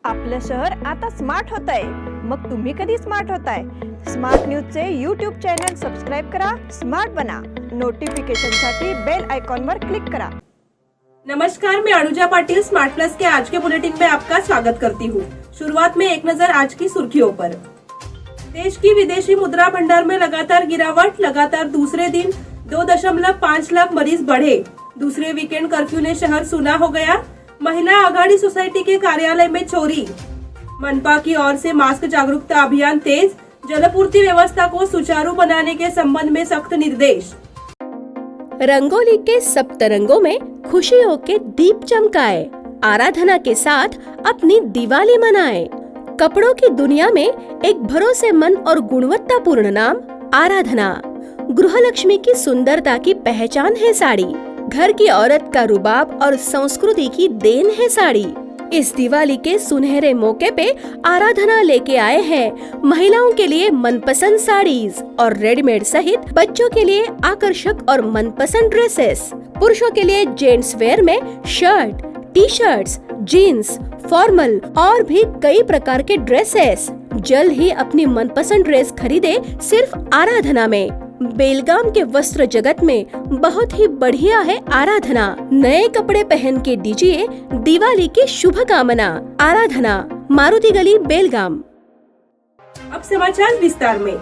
आपलं शहर आता स्मार्ट होतंय. मग तुम्ही कधी स्मार्ट होताय? स्मार्ट न्यूजचे यूट्यूब चॅनल सबस्क्राइब करा, स्मार्ट बना. नोटिफिकेशनसाठी बेल आइकॉन पर क्लिक करा. नमस्कार, मैं अनुजा पाटिल स्मार्ट प्लस के आज के बुलेटिन में आपका स्वागत करती हूँ. शुरुआत में एक नजर आज की सुर्खियों पर. देश की विदेशी मुद्रा भंडार में लगातार गिरावट. लगातार दूसरे दिन 2.5 लाख मरीज बढ़े. दूसरे वीकेंड कर्फ्यू ने शहर सूना हो गया. महिला आघाड़ी सोसाइटी के कार्यालय में चोरी. मनपा की ओर से मास्क जागरूकता अभियान तेज. जलपूर्ति व्यवस्था को सुचारू बनाने के संबंध में सख्त निर्देश. रंगोली के सप्तरंगों में खुशियों के दीप चमकाए. आराधना के साथ अपनी दिवाली मनाए. कपड़ों की दुनिया में एक भरोसेमंद और गुणवत्तापूर्ण नाम आराधना. गृहलक्ष्मी की सुंदरता की पहचान है साड़ी. घर की औरत का रुबाब और संस्कृति की देन है साड़ी. इस दिवाली के सुनहरे मौके पे आराधना लेके आए हैं महिलाओं के लिए मनपसंद साड़ीज और रेडीमेड सहित बच्चों के लिए आकर्षक और मनपसंद ड्रेसेस. पुरुषों के लिए जेंट्स वेयर में shirt, T shirts, jeans, formal और भी कई प्रकार के ड्रेसेस. जल्द ही अपनी मनपसंद ड्रेस खरीदे सिर्फ आराधना में. बेलगाम के वस्त्र जगत में बहुत ही बढ़िया है आराधना. नए कपड़े पहन के दीजिए दिवाली की शुभकामना. आराधना, मारुति गली, बेलगाम. अब समाचार विस्तार में.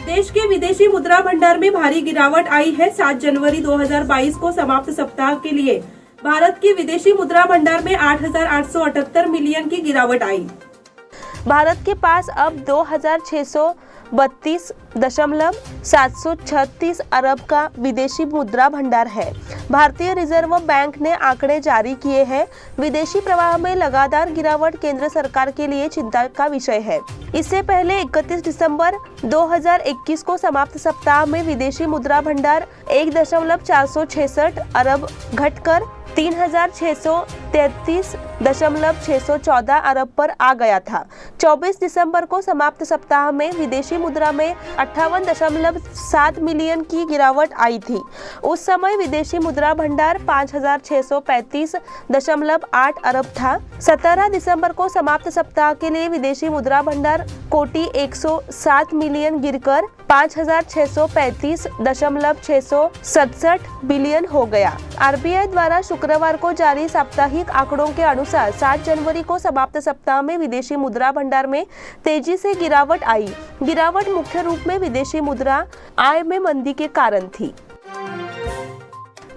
देश के विदेशी मुद्रा भंडार में भारी गिरावट आई है. 7 जनवरी 2022 को समाप्त सप्ताह के लिए भारत की विदेशी मुद्रा भंडार में 8,878 मिलियन की गिरावट आई. भारत के पास अब 2,632.736 अरब का विदेशी मुद्रा भंडार है. भारतीय रिजर्व बैंक ने आंकड़े जारी किए हैं. विदेशी प्रवाह में लगातार गिरावट केंद्र सरकार के लिए चिंता का विषय है. इससे पहले 31 दिसंबर 2021 को समाप्त सप्ताह में विदेशी मुद्रा भंडार 1.466 अरब घटकर 3,633.614 अरब पर आ गया था. 24 दिसंबर को समाप्त सप्ताह में विदेशी मुद्रा में 58.7 मिलियन की गिरावट आई थी. उस समय विदेशी मुद्रा भंडार 5,635.8 अरब था. 17 दिसंबर को समाप्त सप्ताह के लिए विदेशी मुद्रा भंडार कोटि 107 मिलियन गिरकर 5,635.667 बिलियन हो गया. आरबीआई द्वारा शुक्रवार को जारी साप्ताहिक आंकड़ों के अनुसार 7 जनवरी को समाप्त सप्ताह में विदेशी मुद्रा भंडार में तेजी से गिरावट आई. गिरावट मुख्य रूप में विदेशी मुद्रा आय में मंदी के कारण थी.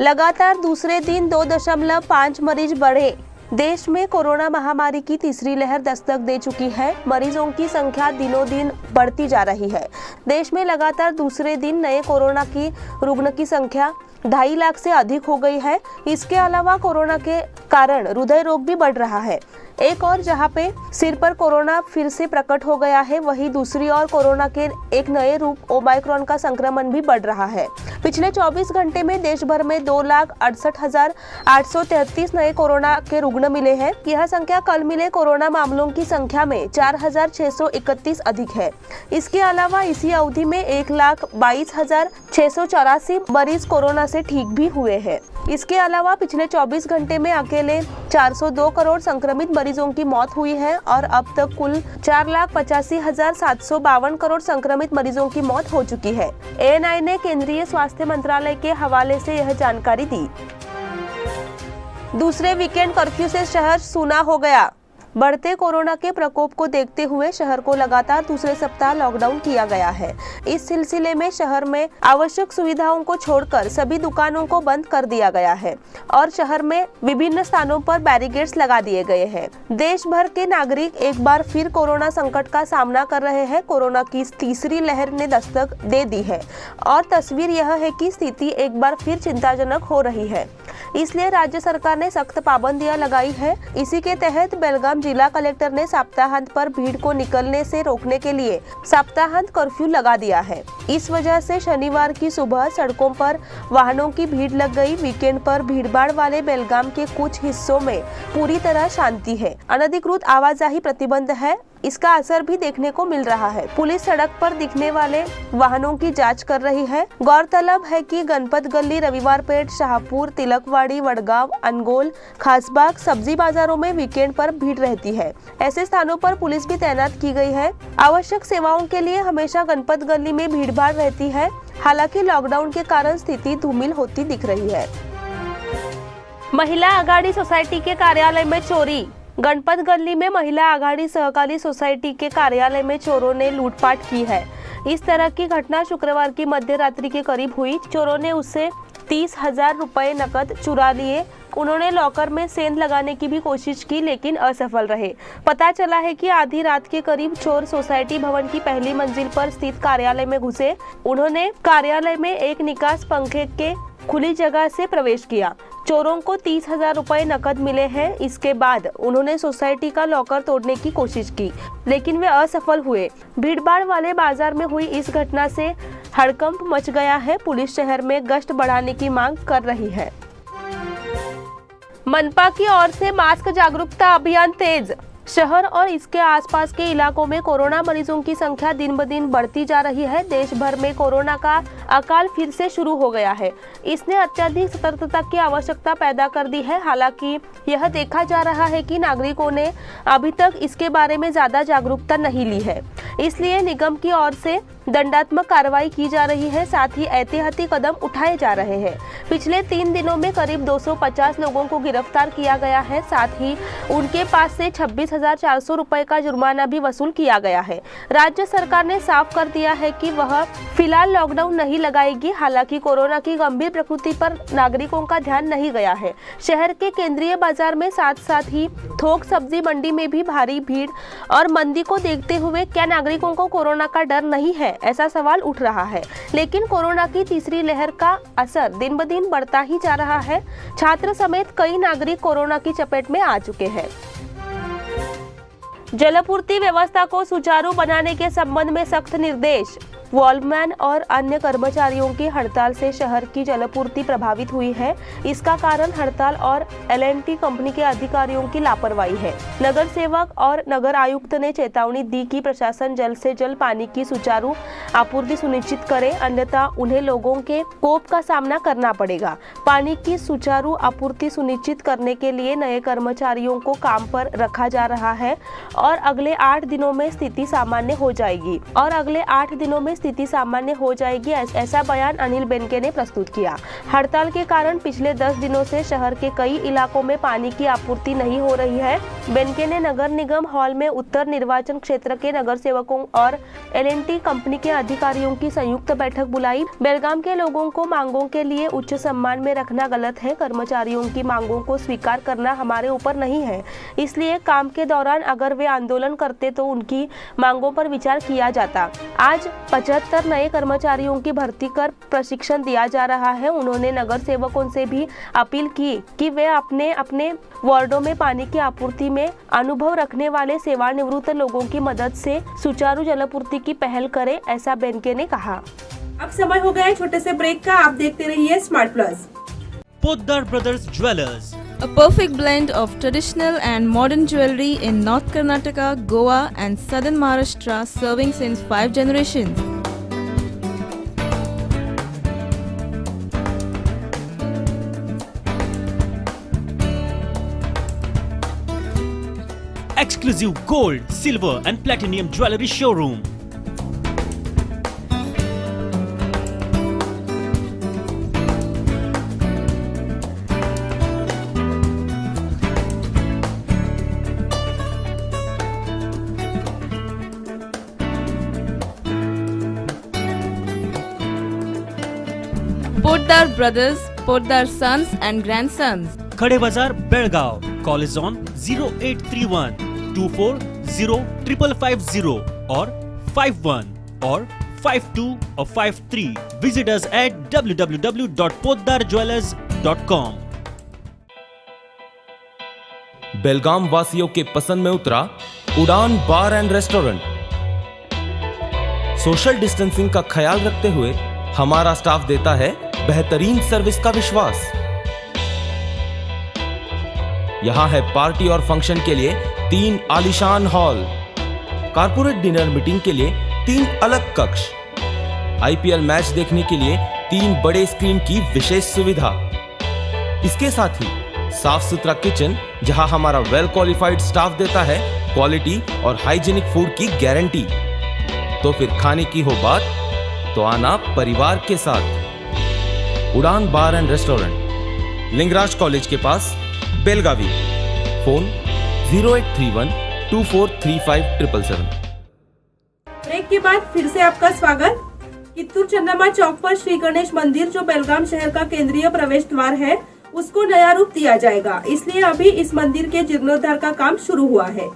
लगातार दूसरे दिन 2.5 मरीज बढ़े. देश में कोरोना महामारी की तीसरी लहर दस्तक दे चुकी है. मरीजों की संख्या दिनों दिन बढ़ती जा रही है. देश में लगातार दूसरे दिन नए कोरोना की रुग्ण की संख्या 2.5 लाख से अधिक हो गई है. इसके अलावा कोरोना के कारण हृदय रोग भी बढ़ रहा है. एक और जहां पे सिर पर कोरोना फिर से प्रकट हो गया है, वहीं दूसरी ओर कोरोना के एक नए रूप ओमाइक्रॉन का संक्रमण भी बढ़ रहा है. पिछले 24 घंटे में देश भर में 2,68,833 नए कोरोना के रुग्ण मिले हैं. यह संख्या कल मिले कोरोना मामलों की संख्या में 4,631 अधिक है. इसके अलावा इसी अवधि में 1,22,684 मरीज कोरोना से ठीक भी हुए हैं. इसके अलावा पिछले 24 घंटे में अकेले 402 करोड़ संक्रमित मरीजों की मौत हुई है और अब तक कुल 4,85,752 करोड़ संक्रमित मरीजों की मौत हो चुकी है. एएनआई ने केंद्रीय स्वास्थ्य मंत्रालय के हवाले से यह जानकारी दी. दूसरे वीकेंड कर्फ्यू से शहर सूना हो गया. बढ़ते कोरोना के प्रकोप को देखते हुए शहर को लगातार दूसरे सप्ताह लॉकडाउन किया गया है. इस सिलसिले में शहर में आवश्यक सुविधाओं को छोड़कर सभी दुकानों को बंद कर दिया गया है और शहर में विभिन्न स्थानों पर बैरिकेड्स लगा दिए गए हैं. देश भर के नागरिक एक बार फिर कोरोना संकट का सामना कर रहे हैं. कोरोना की तीसरी लहर ने दस्तक दे दी है और तस्वीर यह है कि स्थिति एक बार फिर चिंताजनक हो रही है. इसलिए राज्य सरकार ने सख्त पाबंदियां लगाई है. इसी के तहत बेलगाम जिला कलेक्टर ने सप्ताहांत पर भीड़ को निकलने से रोकने के लिए सप्ताहांत कर्फ्यू लगा दिया है. इस वजह से शनिवार की सुबह सड़कों पर वाहनों की भीड़ लग गई. वीकेंड पर भीड़भाड़ वाले बेलगाम के कुछ हिस्सों में पूरी तरह शांति है. अनधिकृत आवाजाही प्रतिबंध है. इसका असर भी देखने को मिल रहा है। पुलिस सड़क पर दिखने वाले वाहनों की जांच कर रही है। गौरतलब है कि गणपत गली, रविवार पेट, शाहपुर, तिलकवाड़ी, वडगांव, अनगोल, खासबाग सब्जी बाजारों में वीकेंड पर भीड़ रहती है। ऐसे स्थानों पर पुलिस भी तैनात की गई है। आवश्यक सेवाओं के लिए हमेशा गणपत गली में भीड़भाड़ रहती है। हालांकि लॉकडाउन के कारण स्थिति धूमिल होती दिख रही है। महिला आघाड़ी सोसाइटी के कार्यालय में चोरी। गणपत गली में महिला आघाड़ी सहकारी सोसाइटी के कार्यालय में चोरों ने लूटपाट की है। इस तरह की घटना शुक्रवार की मध्य रात्रि के करीब हुई। चोरों ने उससे 30,000 रुपए नकद चुरा लिए। उन्होंने लॉकर में सेंध लगाने की भी कोशिश की, लेकिन असफल रहे। पता चला है कि आधी रात के करीब चोर सोसाइटी भवन की पहली मंजिल पर स्थित कार्यालय में घुसे। उन्होंने कार्यालय में एक निकास पंखे के खुली जगह से प्रवेश किया। चोरों को 30,000 रुपए नकद मिले हैं। इसके बाद उन्होंने सोसाइटी का लॉकर तोड़ने की कोशिश की, लेकिन वे असफल हुए। भीड़भाड़ वाले बाजार में हुई इस घटना से हड़कंप मच गया है। पुलिस शहर में गश्त बढ़ाने की मांग कर रही है। मनपा की ओर से मास्क जागरूकता अभियान तेज। शहर और इसके आसपास के इलाकों में कोरोना मरीजों की संख्या दिन ब दिन बढ़ती जा रही है। देश भर में कोरोना का अकाल फिर से शुरू हो गया है। इसने अत्यधिक सतर्कता की आवश्यकता पैदा कर दी है। हालांकि यह देखा जा रहा है कि नागरिकों ने अभी तक इसके बारे में ज्यादा जागरूकता नहीं ली है। इसलिए निगम की ओर से दंडात्मक कार्रवाई की जा रही है, साथ ही एहतियाती कदम उठाए जा रहे हैं। पिछले 3 दिनों में करीब 250 लोगों को गिरफ्तार किया गया है। साथ ही उनके पास से 26,400 रुपए का जुर्माना भी वसूल किया गया है। राज्य सरकार ने साफ कर दिया है कि वह फिलहाल लॉकडाउन नहीं लगाएगी। हालांकि कोरोना की गंभीर प्रकृति पर नागरिकों का ध्यान नहीं गया है। शहर के केंद्रीय बाजार में साथ ही थोक सब्जी मंडी में भी भारी भीड़ और मंदी को देखते हुए क्या नागरिकों को कोरोना का डर नहीं है, ऐसा सवाल उठ रहा है। लेकिन कोरोना की तीसरी लहर का असर दिन ब दिन बढ़ता ही जा रहा है। छात्र समेत कई नागरिक कोरोना की चपेट में आ चुके हैं। जलापूर्ति व्यवस्था को सुचारू बनाने के संबंध में सख्त निर्देश। वॉल्वमैन और अन्य कर्मचारियों की हड़ताल से शहर की जलापूर्ति प्रभावित हुई है। इसका कारण हड़ताल और L&T कंपनी के अधिकारियों की लापरवाही है। नगर सेवक और नगर आयुक्त ने चेतावनी दी कि प्रशासन जल्द से जल्द पानी की सुचारू आपूर्ति सुनिश्चित करे, अन्यथा उन्हें लोगों के कोप का सामना करना पड़ेगा। पानी की सुचारू आपूर्ति सुनिश्चित करने के लिए नए कर्मचारियों को काम पर रखा जा रहा है और अगले 8 दिनों में स्थिति सामान्य हो जाएगी। ऐसा बयान अनिल बेनके ने प्रस्तुत किया। हड़ताल के कारण पिछले 10 दिनों से शहर के कई इलाकों में पानी की आपूर्ति नहीं हो रही है। बेनके ने नगर निगम हॉल में उत्तर निर्वाचन क्षेत्र के नगर सेवकों और L&T कंपनी के अधिकारियों की संयुक्त बैठक बुलाई। बेलगाम के लोगों को मांगों के लिए उच्च सम्मान में रखना गलत है। कर्मचारियों की मांगों को स्वीकार करना हमारे ऊपर नहीं है। इसलिए काम के दौरान अगर वे आंदोलन करते तो उनकी मांगों पर विचार किया जाता। आज 75 नए कर्मचारियों की भर्ती कर प्रशिक्षण दिया जा रहा है। उन्होंने नगर सेवकों से भी अपील की कि वे अपने अपने वार्डों में पानी की आपूर्ति में अनुभव रखने वाले सेवानिवृत्त लोगों की मदद से सुचारू जलापूर्ति की पहल करें, ऐसा बेनके ने कहा। अब समय हो गया है छोटे से ब्रेक का। आप देखते रहिए smart plus. Poddar brothers jewellers, A perfect blend of traditional and modern jewelry in North Karnataka, Goa and southern Maharashtra, serving since 5 generations. exclusive gold, silver and platinum jewelry showroom. Poddar Brothers, Poddar Sons and Grandsons. खड़े बाजार Belgaum. Call is on 0831 240 5550 or 51 or 52 or 53. Visit us at www.poddarjewelers.com. बेलगाम वासियों के पसंद में उतरा उड़ान बार and restaurant. Social distancing का ख्याल रखते हुए हमारा स्टाफ देता है बेहतरीन सर्विस का विश्वास। यहाँ है पार्टी और फंक्शन के लिए 3 आलीशान हॉल, कारपोरेट डिनर मीटिंग के लिए 3 अलग कक्ष, IPL मैच देखने के लिए 3 बड़े स्क्रीन की विशेष सुविधा। इसके साथ ही साफ सुथरा किचन जहां हमारा वेल क्वालिफाइड स्टाफ देता है क्वालिटी और हाइजीनिक फूड की गारंटी। तो फिर खाने की हो बात तो आना परिवार के साथ। उड़ान बार एंड रेस्टोरेंट, लिंगराज कॉलेज के पास, बेलगावी। फोन 0831 2435 777। ब्रेक के बाद फिर से आपका स्वागत। कित्तूर चन्नामा चौक पर श्री गणेश मंदिर जो बेलगाम शहर का केंद्रीय प्रवेश द्वार है उसको नया रूप दिया जाएगा, इसलिए अभी इस मंदिर के जीर्णोद्धार का काम शुरू हुआ है।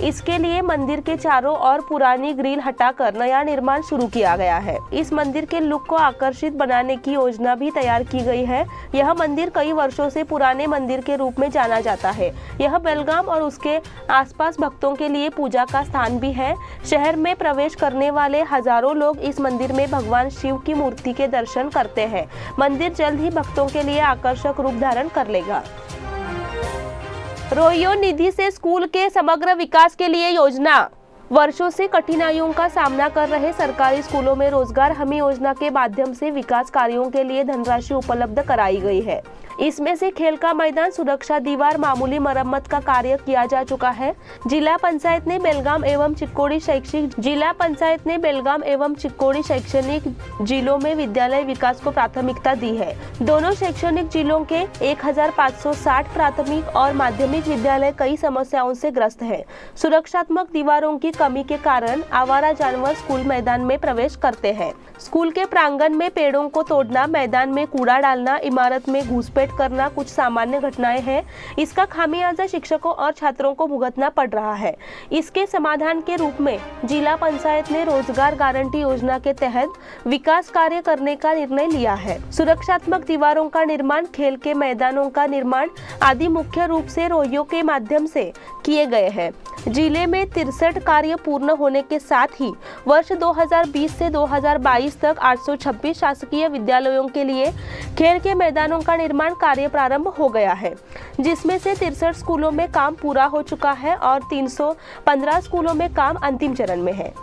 इसके लिए मंदिर के चारों ओर पुरानी ग्रिल हटाकर नया निर्माण शुरू किया गया है। इस मंदिर के लुक को आकर्षित बनाने की योजना भी तैयार की गई है। यह मंदिर कई वर्षों से पुराने मंदिर के रूप में जाना जाता है। यह बेलगाम और उसके आसपास भक्तों के लिए पूजा का स्थान भी है। शहर में प्रवेश करने वाले हजारों लोग इस मंदिर में भगवान शिव की मूर्ति के दर्शन करते हैं। मंदिर जल्द ही भक्तों के लिए आकर्षक रूप धारण कर लेगा। रोहियो निधि से स्कूल के समग्र विकास के लिए योजना। वर्षों से कठिनाइयों का सामना कर रहे सरकारी स्कूलों में रोजगार हमी योजना के माध्यम से विकास कार्यों के लिए धनराशि उपलब्ध कराई गई है। इसमें से खेल का मैदान, सुरक्षा दीवार, मामूली मरम्मत का कार्य किया जा चुका है। जिला पंचायत ने बेलगाम एवं चिक्कोड़ी शैक्षणिक जिलों में विद्यालय विकास को प्राथमिकता दी है। दोनों शैक्षणिक जिलों के 1560 प्राथमिक और माध्यमिक विद्यालय कई समस्याओं से ग्रस्त है। सुरक्षात्मक दीवारों की कमी के कारण आवारा जानवर स्कूल मैदान में प्रवेश करते हैं। स्कूल के प्रांगण में पेड़ों को तोड़ना, मैदान में कूड़ा डालना, इमारत में घुसपैठ करना कुछ सामान्य घटनाएं हैं। इसका खामियाजा शिक्षकों और छात्रों को भुगतना पड़ रहा है। इसके समाधान के रूप में जिला पंचायत ने रोजगार गारंटी योजना के तहत विकास कार्य करने का निर्णय लिया है। सुरक्षात्मक दीवारों का निर्माण, खेल के मैदानों का निर्माण आदि मुख्य रूप से रोहियो के माध्यम से किए गए हैं। जिले में 63 कार्य पूर्ण होने के साथ ही वर्ष 2020 से 2022 तक 826 शासकीय विद्यालयों के लिए खेल के मैदानों का निर्माण कार्य प्रारंभ हो गया है, जिसमें से 63 स्कूलों में काम पूरा हो चुका है और 315 स्कूलों में काम अंतिम चरण में है।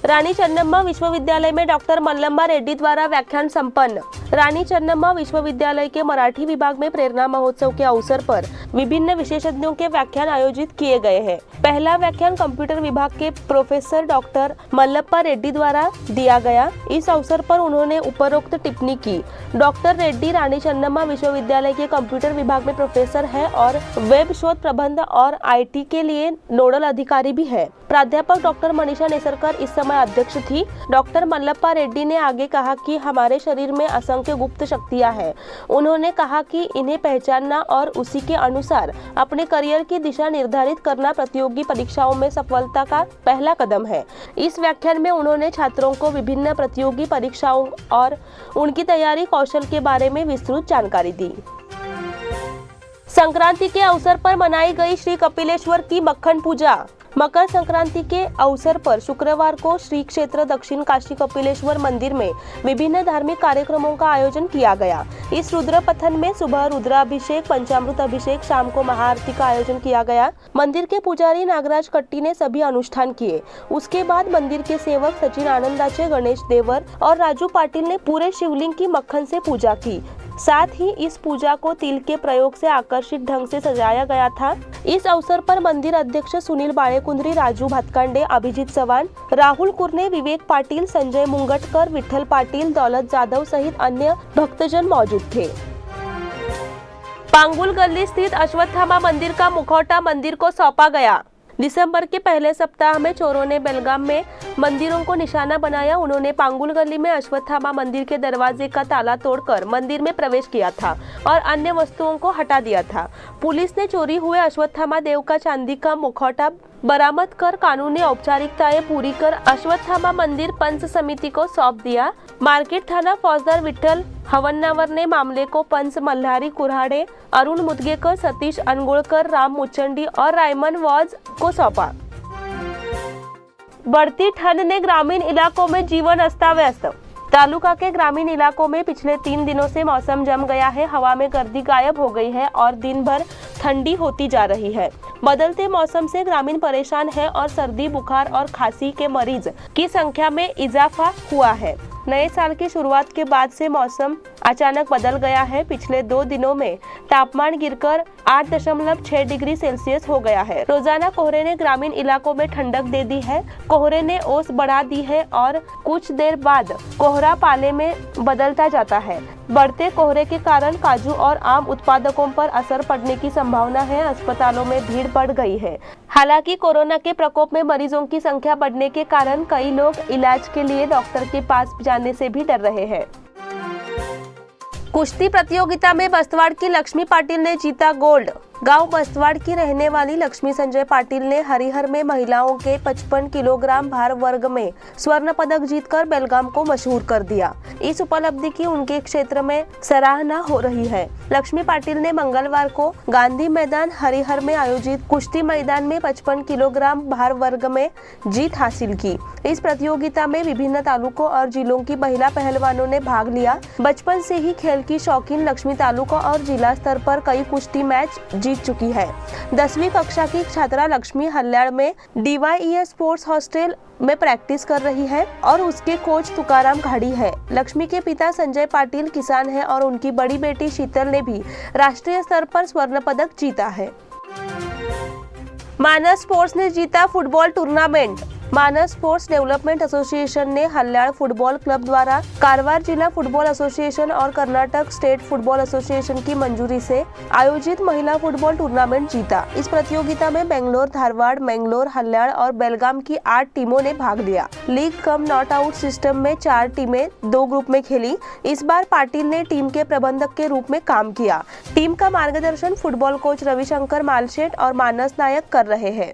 रानी चन्नम्मा विश्वविद्यालय में डॉक्टर मल्लम्मा रेड्डी द्वारा व्याख्यान संपन्न। रानी चन्नम्मा विश्वविद्यालय के मराठी विभाग में प्रेरणा महोत्सव के अवसर पर विभिन्न विशेषज्ञों के व्याख्यान आयोजित किए गए हैं। पहला व्याख्यान कंप्यूटर विभाग के प्रोफेसर डॉक्टर मल्लप्पा रेड्डी द्वारा दिया गया। इस अवसर पर उन्होंने उपरोक्त टिप्पणी की। डॉक्टर रेड्डी रानी चन्नम्मा विश्वविद्यालय के कंप्यूटर विभाग में प्रोफेसर है और वेब शोध प्रबंध और IT के लिए नोडल अधिकारी भी है। प्राध्यापक डॉक्टर मनीषा नेसरकर इस समय अध्यक्ष थी। डॉक्टर मल्लप्पा रेड्डी ने आगे कहा कि हमारे शरीर में असंख्य गुप्त शक्तियां हैं। उन्होंने कहा कि इन्हें पहचानना और उसी के अनुसार अपने करियर की दिशा निर्धारित करना प्रतियोगी परीक्षाओं में सफलता का पहला कदम है। इस व्याख्यान में उन्होंने छात्रों को विभिन्न प्रतियोगी परीक्षाओं और उनकी तैयारी कौशल के बारे में विस्तृत जानकारी दी। संक्रांति के अवसर पर मनाई गई श्री कपिलेश्वर की मक्खन पूजा। मकर संक्रांति के अवसर पर शुक्रवार को श्री क्षेत्र दक्षिण काशी कपिलेश्वर मंदिर में विभिन्न धार्मिक कार्यक्रमों का आयोजन किया गया। इस रुद्र पथन में सुबह रुद्राभिषेक, पंचामृत अभिषेक, शाम को महाआरती का आयोजन किया गया। मंदिर के पुजारी नागराज कट्टी ने सभी अनुष्ठान किए। उसके बाद मंदिर के सेवक सचिन आनंदाचे, गणेश देवर और राजू पाटिल ने पूरे शिवलिंग की मक्खन से पूजा की। साथ ही इस पूजा को तिल के प्रयोग से आकर्षित ढंग से सजाया गया था। इस अवसर पर मंदिर अध्यक्ष सुनील बाळेकुंद्री, राजू भातकांडे, अभिजीत चव्हाण, राहुल कुरने, विवेक पाटिल, संजय मुंगटकर, विठ्ठल पाटिल, दौलत जाधव सहित अन्य भक्तजन मौजूद थे। पांगुल गली स्थित अश्वत्थामा मंदिर का मुखौटा मंदिर को सौंपा गया। दिसंबर के पहले सप्ताह में चोरों ने बेलगाम में मंदिरों को निशाना बनाया। उन्होंने पांगुल गली में अश्वत्थामा मंदिर के दरवाजे का ताला तोड़कर मंदिर में प्रवेश किया था और अन्य वस्तुओं को हटा दिया था। पुलिस ने चोरी हुए अश्वत्थामा देव का चांदी का मुखौटा बरामद कर कानूनी औपचारिकताएं पूरी कर अश्वत्थामा मंदिर पंच समिति को सौंप दिया। मार्केट थाना फौजदार विठ्ठल हवन्नावर ने मामले को पंच मल्हारी कुऱ्हाडे, अरुण मुदगेकर, सतीश अनगोळकर, राम मुचंडी और रायमन वॉज को सौंपा। बढ़ती ठंड ने ग्रामीण इलाकों में जीवन अस्त-व्यस्त। तालुका के ग्रामीण इलाकों में पिछले 3 दिनों से मौसम जम गया है। हवा में गर्दी गायब हो गई है और दिन भर ठंडी होती जा रही है। बदलते मौसम से ग्रामीण परेशान है और सर्दी, बुखार और खांसी के मरीज की संख्या में इजाफा हुआ है। नए साल की शुरुआत के बाद से मौसम अचानक बदल गया है। पिछले 2 दिनों में तापमान गिरकर 8.6 डिग्री सेल्सियस हो गया है। रोजाना कोहरे ने ग्रामीण इलाकों में ठंडक दे दी है। कोहरे ने ओस बढ़ा दी है और कुछ देर बाद कोहरा पाले में बदलता जाता है। बढ़ते कोहरे के कारण काजू और आम उत्पादकों पर असर पड़ने की संभावना है। अस्पतालों में भीड़ बढ़ गई है। हालांकि कोरोना के प्रकोप में मरीजों की संख्या बढ़ने के कारण कई लोग इलाज के लिए डॉक्टर के पास जाने से भी डर रहे हैं। कुश्ती प्रतियोगिता में बस्तवाड़ की लक्ष्मी पाटिल ने जीता गोल्ड। गांव बस्तवाड़ की रहने वाली लक्ष्मी संजय पाटिल ने हरिहर में महिलाओं के 55 किलोग्राम भार वर्ग में स्वर्ण पदक जीतकर बेलगाम को मशहूर कर दिया। इस उपलब्धि की उनके क्षेत्र में सराहना हो रही है। लक्ष्मी पाटिल ने मंगलवार को गांधी मैदान हरिहर में आयोजित कुश्ती मैदान में 55 किलोग्राम भार वर्ग में जीत हासिल की। इस प्रतियोगिता में विभिन्न तालुकों और जिलों की महिला पहलवानों ने भाग लिया। बचपन से ही खेल की शौकीन लक्ष्मी तालुका और जिला स्तर पर कई कुश्ती मैच जीत चुकी है। 10वीं कक्षा की छात्रा लक्ष्मी हल्याड़ में DYES स्पोर्ट्स हॉस्टल में प्रैक्टिस कर रही है और उसके कोच तुकाराम घाड़ी है। लक्ष्मी के पिता संजय पाटिल किसान है और उनकी बड़ी बेटी शीतल ने भी राष्ट्रीय स्तर पर स्वर्ण पदक जीता है। मानस स्पोर्ट्स ने जीता फुटबॉल टूर्नामेंट। मानस स्पोर्ट्स डेवलपमेंट एसोसिएशन ने हल्याड़ फुटबॉल क्लब द्वारा कारवार जिला फुटबॉल एसोसिएशन और कर्नाटक स्टेट फुटबॉल एसोसिएशन की मंजूरी से आयोजित महिला फुटबॉल टूर्नामेंट जीता। इस प्रतियोगिता में बेंगलोर, धारवाड़, मैंगलोर, हल्याड़ और बेलगाम की 8 टीमों ने भाग लिया। League cum not out system में 4 टीमें 2 ग्रुप में खेली। इस बार पाटिल ने टीम के प्रबंधक के रूप में काम किया। टीम का मार्गदर्शन फुटबॉल कोच रविशंकर मालशेट और मानस नायक कर रहे हैं।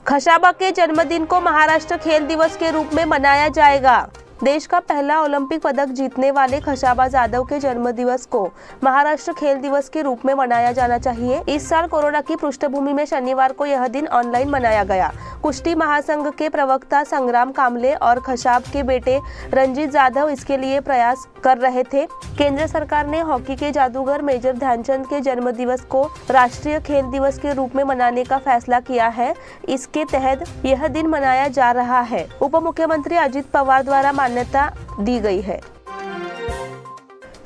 खशाबा के जन्मदिन को महाराष्ट्र खेल दिवस के रूप में मनाया जाएगा। देश का पहला ओलंपिक पदक जीतने वाले खशाबा जाधव के जन्मदिवस को महाराष्ट्र खेल दिवस के रूप में मनाया जाना चाहिए। इस साल कोरोना की पृष्ठभूमि में शनिवार को यह दिन ऑनलाइन मनाया गया। कुश्ती महासंघ के प्रवक्ता संग्राम कामले और खशाब के बेटे रंजीत जाधव इसके लिए प्रयास कर रहे थे। केंद्र सरकार ने हॉकी के जादूगर मेजर ध्यानचंद के जन्मदिवस को राष्ट्रीय खेल दिवस के रूप में मनाने का फैसला किया है। इसके तहत यह दिन मनाया जा रहा है। उप मुख्यमंत्री अजित पवार द्वारा मान्यता दी गई है।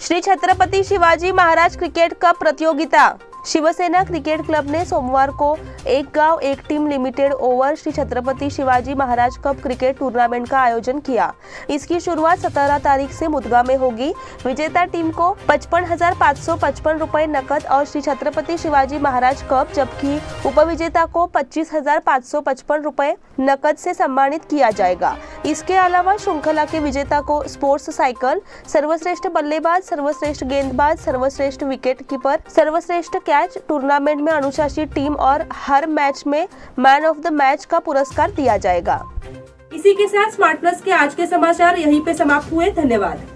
श्री छत्रपति शिवाजी महाराज क्रिकेट कप प्रतियोगिता। शिवसेना क्रिकेट क्लब ने सोमवार को एक गांव एक team limited over Shri Chhatrapati Shivaji Maharaj cup cricket tournament का आयोजन किया। इसकी शुरुआत 17 तारीख से मुदगा में होगी। विजेता टीम को 55,555 रुपए नकद और श्री छत्रपति शिवाजी महाराज कप, जबकि उपविजेता को 25,555 रुपए नकद से सम्मानित किया जाएगा। इसके अलावा श्रृंखला के विजेता को स्पोर्ट्स साइकिल, सर्वश्रेष्ठ बल्लेबाज, सर्वश्रेष्ठ गेंदबाज, सर्वश्रेष्ठ विकेट कीपर, सर्वश्रेष्ठ कैच, टूर्नामेंट में अनुशासित टीम और हर मैच में मैन ऑफ द मैच का पुरस्कार दिया जाएगा। इसी के साथ स्मार्ट प्लस के आज के समाचार यहीं पे समाप्त हुए। धन्यवाद।